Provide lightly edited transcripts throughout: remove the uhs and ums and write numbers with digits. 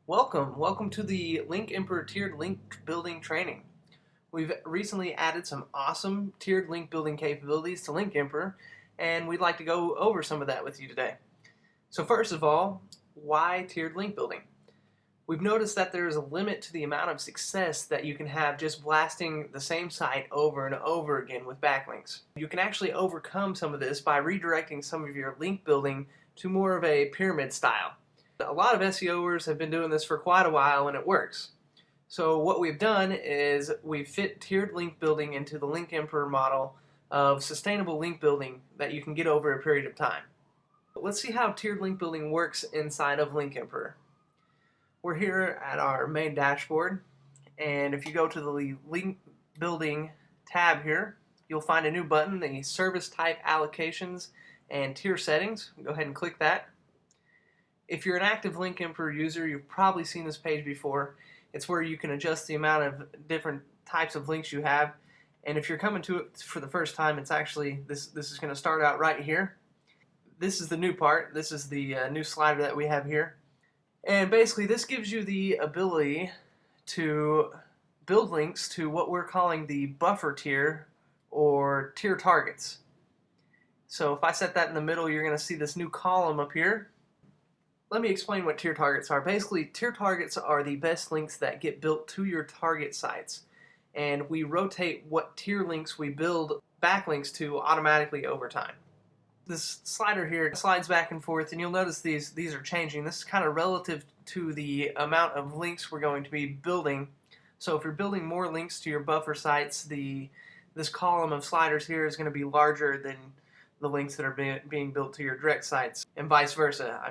Welcome to the Link Emperor tiered link building training. We've recently added some awesome tiered link building capabilities to Link Emperor, and we'd like to go over some of that with you today. So first of all, why tiered link building? We've noticed that there is a limit to the amount of success that you can have just blasting the same site over and over again with backlinks. You can actually overcome some of this by redirecting some of your link building to more of a pyramid style. A lot of SEOers have been doing this for quite a while and it works. So what we've done is we've fit tiered link building into the Link Emperor model of sustainable link building that you can get over a period of time. Let's see how tiered link building works inside of Link Emperor. We're here at our main dashboard, and if you go to the link building tab here, you'll find a new button, the service type allocations and tier settings. Go ahead and click that. If you're an active Link Emperor user, you've probably seen this page before. It's where you can adjust the amount of different types of links you have. And if you're coming to it for the first time, it's actually, this is going to start out right here. This is the new part. This is the new slider that we have here. And basically this gives you the ability to build links to what we're calling the buffer tier or tier targets. So if I set that in the middle, you're going to see this new column up here. Let me explain what tier targets are. Basically, tier targets are the best links that get built to your target sites. And we rotate what tier links we build backlinks to automatically over time. This slider here slides back and forth, and you'll notice these are changing. This is kind of relative to the amount of links we're going to be building. So if you're building more links to your buffer sites, this column of sliders here is going to be larger than the links that are being built to your direct sites, and vice versa.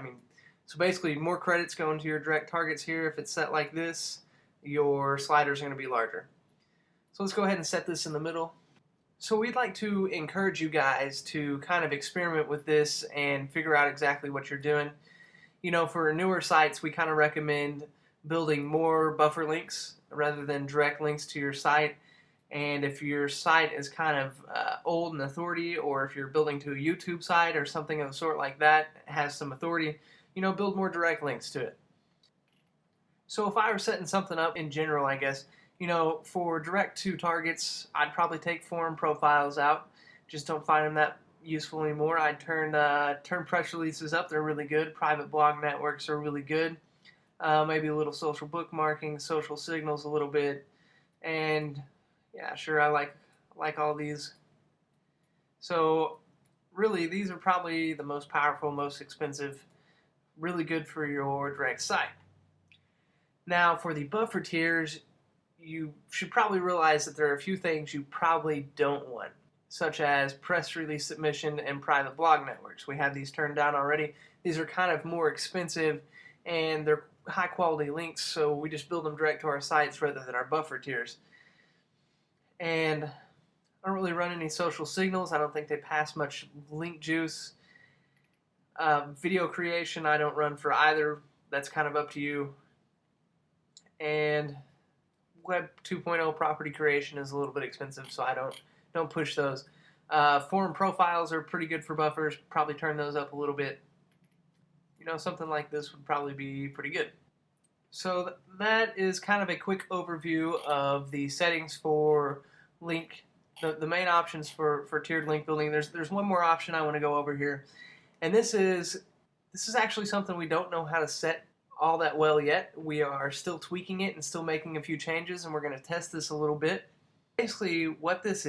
So basically, more credits going to your direct targets here. If it's set like this, your sliders are going to be larger. So let's go ahead and set this in the middle. So we'd like to encourage you guys to kind of experiment with this and figure out exactly what you're doing. You know, for newer sites, we kind of recommend building more buffer links rather than direct links to your site. And if your site is kind of old and authority, or if you're building to a YouTube site or something of the sort like that, has some authority, you know, build more direct links to it. So if I were setting something up in general, I guess, you know, for direct to targets, I'd probably take forum profiles out. Just don't find them that useful anymore. I'd turn press releases up. They're really good. Private blog networks are really good. Maybe a little social bookmarking, social signals a little bit. And yeah, sure, I like all these. So really, these are probably the most powerful, most expensive, really good for your direct site. Now for the buffer tiers, you should probably realize that there are a few things you probably don't want, such as press release submission and private blog networks. We have these turned down already. These are kind of more expensive and they're high quality links, so we just build them direct to our sites rather than our buffer tiers. And I don't really run any social signals. I don't think they pass much link juice. Video creation I don't run for either. That's kind of up to you. And Web 2.0 property creation is a little bit expensive, so I don't push those. Forum profiles are pretty good for buffers. Probably turn those up a little bit. You know, something like this would probably be pretty good. So that is kind of a quick overview of the settings for link, the main options for tiered link building. There's one more option I want to go over here. And this is actually something we don't know how to set all that well yet. We are still tweaking it and still making a few changes, and we're going to test this a little bit. Basically, what this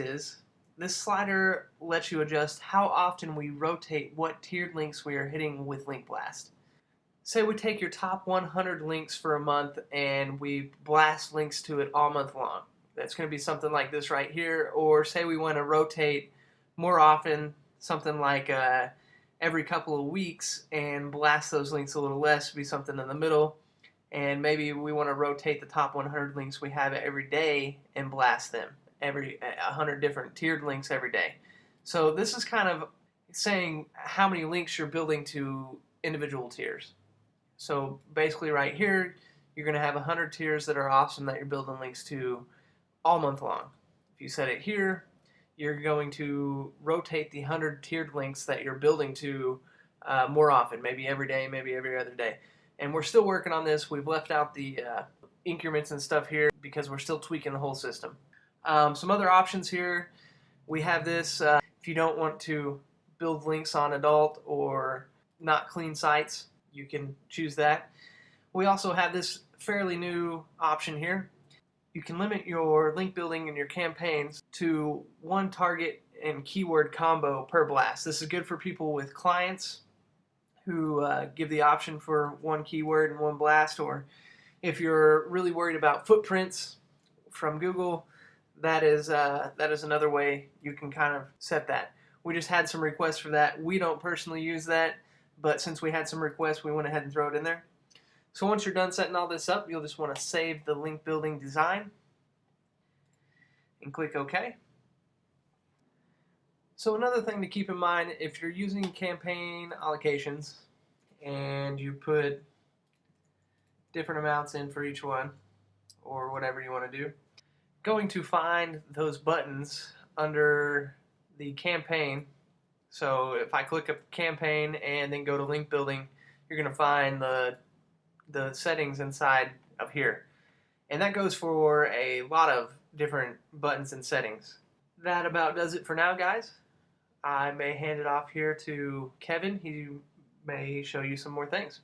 slider lets you adjust how often we rotate what tiered links we are hitting with Link Blast. Say we take your top 100 links for a month and we blast links to it all month long. That's going to be something like this right here. Or say we want to rotate more often, something like every couple of weeks, and blast those links a little less, be something in the middle. And maybe we want to rotate the top 100 links we have every day and blast them, 100 different tiered links every day. So this is kind of saying how many links you're building to individual tiers. So basically right here, you're going to have 100 tiers that are awesome that you're building links to all month long. If you set it here, you're going to rotate the 100 tiered links that you're building to more often, maybe every day, maybe every other day. And we're still working on this. We've left out the increments and stuff here because we're still tweaking the whole system. Some other options here. We have this if you don't want to build links on adult or not clean sites, you can choose that. We also have this fairly new option here. You can limit your link building in your campaigns to one target and keyword combo per blast. This is good for people with clients who give the option for one keyword and one blast, or if you're really worried about footprints from Google, that is another way you can kind of set that. We just had some requests for that. We don't personally use that, but since we had some requests, we went ahead and throw it in there. So once you're done setting all this up, you'll just want to save the link building design and click OK. So another thing to keep in mind, if you're using campaign allocations and you put different amounts in for each one, or whatever you want to do, going to find those buttons under the campaign. So if I click up campaign and then go to link building, you're going to find the settings inside of here. And that goes for a lot of different buttons and settings. That about does it for now, guys. I may hand it off here to Kevin. He may show you some more things.